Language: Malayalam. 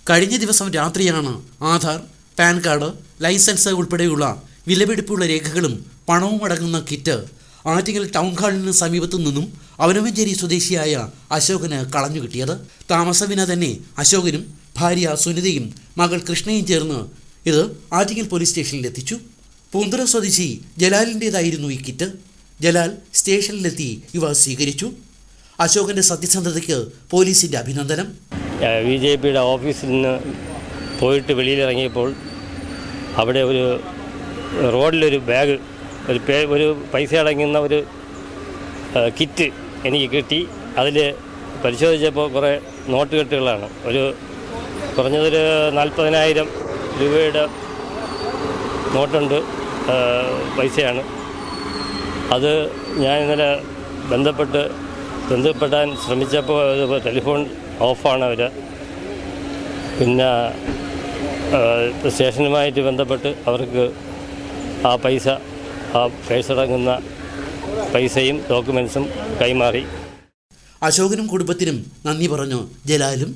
കഴിഞ്ഞ ദിവസം രാത്രിയാണ് ആധാർ, പാൻ കാർഡ്, ലൈസൻസ് ഉൾപ്പെടെയുള്ള വിലപിടിപ്പുള്ള രേഖകളും പണവും അടങ്ങുന്ന കിറ്റ് ആറ്റിങ്ങൽ ടൗൺ ഹാളിന് സമീപത്തു നിന്നും അവനവഞ്ചേരി സ്വദേശിയായ അശോകന് കളഞ്ഞു കിട്ടിയത്. താമസവിന തന്നെ അശോകനും ഭാര്യ സുനിതയും മകൾ കൃഷ്ണയും ചേർന്ന് ഇത് ആറ്റിങ്ങൽ പോലീസ് സ്റ്റേഷനിലെത്തിച്ചു. പൂന്തുറ സ്വദേശി ജലാലിൻ്റേതായിരുന്നു ഈ കിറ്റ്. ജലാൽ സ്റ്റേഷനിലെത്തി ഇവ സ്വീകരിച്ചു. അശോകന്റെ സത്യസന്ധതയ്ക്ക് പോലീസിന്റെ അഭിനന്ദനം. BJPയുടെ ഓഫീസിൽ നിന്ന് പോയിട്ട് വെളിയിലിറങ്ങിയപ്പോൾ അവിടെ ഒരു റോഡിലൊരു ബാഗ്, ഒരു പൈസ അടങ്ങുന്ന ഒരു കിറ്റ് എനിക്ക് കിട്ടി. അതിൽ പരിശോധിച്ചപ്പോൾ കുറേ നോട്ടുകെട്ടുകളാണ്. കുറഞ്ഞതൊരു 40,000 രൂപയുടെ നോട്ടുണ്ട്, പൈസയാണ്. അത് ഞാൻ ഇന്നലെ ബന്ധപ്പെടാൻ ശ്രമിച്ചപ്പോൾ ടെലിഫോൺ ഓഫാണ് അവർ. പിന്നെ സ്റ്റേഷനുമായിട്ട് ബന്ധപ്പെട്ട് അവർക്ക് ആ പേഴ്സടങ്ങുന്ന പൈസയും ഡോക്യുമെൻസും കൈമാറി. അശോകനും കുടുംബത്തിനും നന്ദി പറഞ്ഞു ജലാലും.